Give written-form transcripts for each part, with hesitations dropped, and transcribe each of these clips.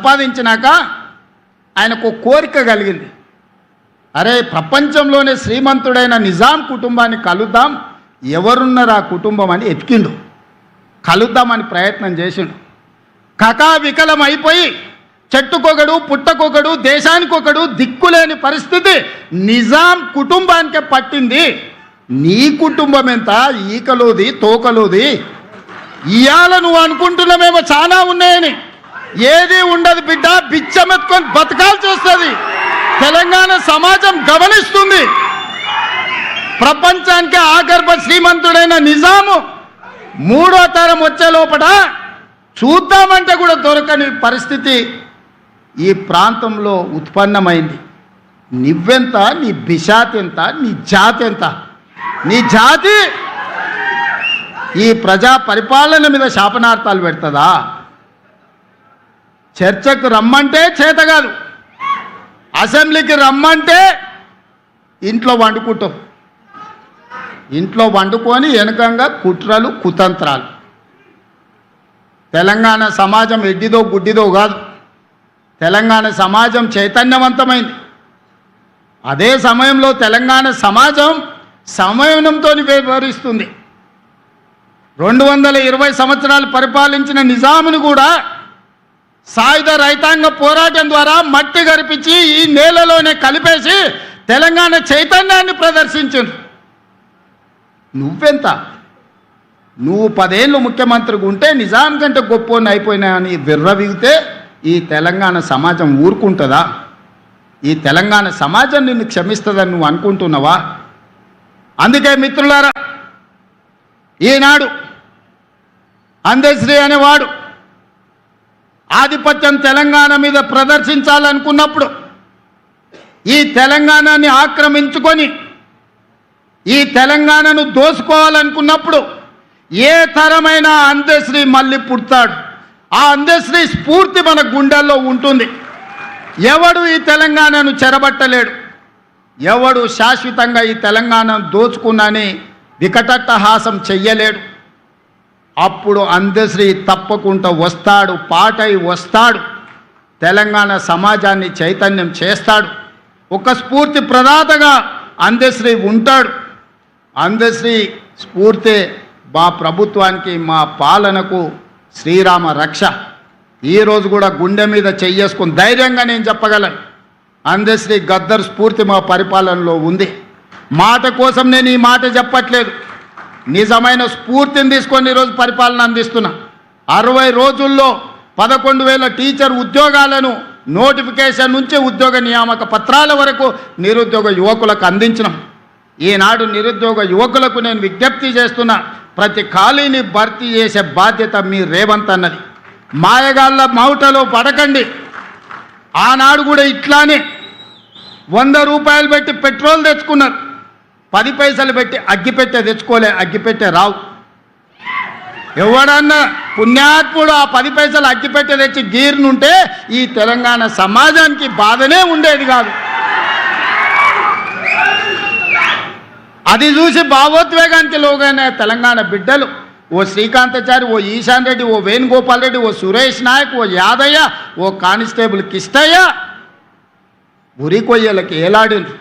సంపాదించినాక ఆయనకు కోరిక కలిగింది. అరే, ప్రపంచంలోనే శ్రీమంతుడైన నిజాం కుటుంబాన్ని కలుద్దాం, ఎవరున్నారు ఆ కుటుంబం అని ఎతికిండు. కలుద్దామని ప్రయత్నం చేసిండు. కకావికలం అయిపోయి చెట్టుకొకడు పుట్టకొకడు దేశానికొకడు దిక్కులేని పరిస్థితి నిజాం కుటుంబానికే పట్టింది. నీ కుటుంబం ఎంత, ఈకలోది తోకలోది. ఇవాళ నువ్వు అనుకుంటున్నామేమో చాలా ఉన్నాయని, ఏది ఉండదు బిడ్డ. బిచ్చమెత్తుకొని బతకాల్సి వస్తుంది. తెలంగాణ సమాజం గమనిస్తుంది. ప్రపంచానికి ఆగర్భ శ్రీమంతుడైన నిజాము మూడో తరం వచ్చే లోపల చూద్దామంటే కూడా దొరకని పరిస్థితి ఈ ప్రాంతంలో ఉత్పన్నమైంది. నువ్వెంత, నీ బిషాతి ఎంత, నీ జాతి ఎంత? నీ జాతి ఈ ప్రజా పరిపాలన మీద శాపనార్థాలు పెడుతుందా? చర్చకు రమ్మంటే చేత కాదు, అసెంబ్లీకి రమ్మంటే ఇంట్లో వండుకుంటాం. ఇంట్లో వండుకొని వెనకంగా కుట్రలు కుతంత్రాలు. తెలంగాణ సమాజం ఎడ్డిదో గుడ్డిదో కాదు. తెలంగాణ సమాజం చైతన్యవంతమైంది. అదే సమయంలో తెలంగాణ సమాజం సంయమనంతో వ్యవహరిస్తుంది. 220 సంవత్సరాలు పరిపాలించిన నిజామును కూడా సాయుధ రైతాంగ పోరాటం ద్వారా మట్టి గరిపించి ఈ నేలలోనే కలిపేసి తెలంగాణ చైతన్యాన్ని ప్రదర్శించారు. నువ్వెంత? నువ్వు 10 ఏళ్ళు ముఖ్యమంత్రిగా ఉంటే నిజాం కంటే గొప్పని అయిపోయినా అని విర్రవిగితే ఈ తెలంగాణ సమాజం ఊరుకుంటుందా? ఈ తెలంగాణ సమాజం నిన్ను క్షమిస్తుందని నువ్వు అనుకుంటున్నావా? అందుకే మిత్రులారా, ఈనాడు అందశ్రీ అనేవాడు ఆధిపత్యం తెలంగాణ మీద ప్రదర్శించాలనుకున్నప్పుడు, ఈ తెలంగాణని ఆక్రమించుకొని ఈ తెలంగాణను దోసుకోవాలనుకున్నప్పుడు ఏ తరమైన అందశ్రీ మళ్ళీ పుడతాడు. ఆ అందశ్రీ స్ఫూర్తి మన గుండెల్లో ఉంటుంది. ఎవడు ఈ తెలంగాణను చెరబట్టలేడు. ఎవడు శాశ్వతంగా ఈ తెలంగాణను దోచుకున్నని వికటట్టహాసం చెయ్యలేడు. అప్పుడు అందశ్రీ తప్పకుండా వస్తాడు, పాటై వస్తాడు, తెలంగాణ సమాజాన్ని చైతన్యం చేస్తాడు. ఒక స్ఫూర్తి ప్రదాతగా అందశ్రీ ఉంటాడు. అందశ్రీ స్ఫూర్తి మా ప్రభుత్వానికి, మా పాలనకు శ్రీరామ రక్ష. ఈరోజు కూడా గుండె మీద చెయ్యేసుకుని ధైర్యంగా నేను చెప్పగలను, అందశ్రీ గద్దర్ స్ఫూర్తి మా పరిపాలనలో ఉంది. మాట కోసం నేను ఈ మాట చెప్పట్లేదు, నిజమైన స్ఫూర్తిని తీసుకొని ఈరోజు పరిపాలన అందిస్తున్నా. 60 రోజుల్లో 11,000 టీచర్ ఉద్యోగాలను నోటిఫికేషన్ నుంచి ఉద్యోగ నియామక పత్రాల వరకు నిరుద్యోగ యువకులకు అందించినాం. ఈనాడు నిరుద్యోగ యువకులకు నేను విజ్ఞప్తి చేస్తున్నా, ప్రతి ఖాళీని భర్తీ చేసే బాధ్యత మీ రేవంత్ అన్నది. మాయగాళ్ళ మౌటలో పడకండి. ఆనాడు కూడా ఇట్లానే 100 రూపాయలు పెట్టి పెట్రోల్ తెచ్చుకున్నారు, 10 పైసలు పెట్టి అగ్గిపెట్టె తెచ్చుకోలే, అగ్గిపెట్టె రావు. ఎవడన్నా పుణ్యాత్ముడు ఆ 10 పైసలు అగ్గిపెట్టె తెచ్చి గీర్నుంటే ఈ తెలంగాణ సమాజానికి బాధనే ఉండేది కాదు. అది చూసి భావోద్వేగానికి లోగైన తెలంగాణ బిడ్డలు, ఓ శ్రీకాంతాచారి, ఓ ఈశాన్ రెడ్డి, ఓ వేణుగోపాల్ రెడ్డి, ఓ సురేష్ నాయక్, ఓ యాదయ్య, ఓ కానిస్టేబుల్ కిష్టయ్య ఉరి కొయ్యలకి ఏలాడినరు.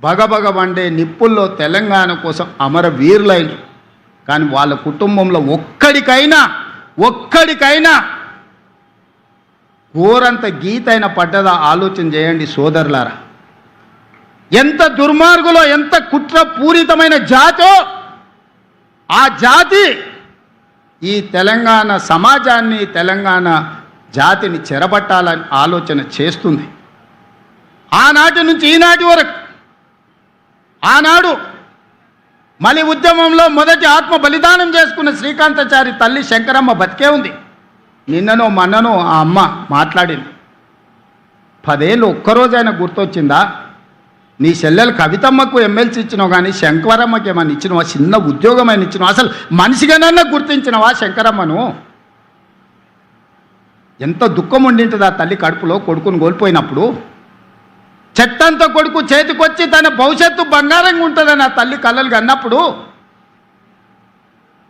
బగబగ వండే నిప్పుల్లో తెలంగాణ కోసం అమరవీరులైనరు. కానీ వాళ్ళ కుటుంబంలో ఒక్కడికైనా ఘోరంత గీతైన పడ్డదా ఆలోచన చేయండి సోదరులారా. ఎంత దుర్మార్గులో, ఎంత కుట్రపూరితమైన జాతో ఆ జాతి ఈ తెలంగాణ సమాజాన్ని, తెలంగాణ జాతిని చెరబట్టాలని ఆలోచన చేస్తుంది. ఆనాటి నుంచి ఈనాటి వరకు, ఆనాడు మలి ఉద్యమంలో మొదటి ఆత్మ బలిదానం చేసుకున్న శ్రీకాంతాచారి తల్లి శంకరమ్మ బతికే ఉంది. నిన్ననో మొన్ననో ఆ అమ్మ మాట్లాడింది. 10 ఏళ్ళు ఒక్కరోజైనా గుర్తొచ్చిందా? నీ చెల్లెలు కవితమ్మకు ఎమ్మెల్సీ ఇచ్చినావు, కానీ శంకరమ్మకి ఏమన్నా ఇచ్చినావా? చిన్న ఉద్యోగమైన ఇచ్చినావా? అసలు మనిషిగానన్నా గుర్తించినవా శంకరమ్మను? ఎంత దుఃఖం ఉండింటుంది ఆ తల్లి కడుపులో కొడుకును కోల్పోయినప్పుడు. చెట్టంత కొడుకు చేతికొచ్చి తన భవిష్యత్తు బంగారంగా ఉంటుందని ఆ తల్లి కలలు కన్నప్పుడు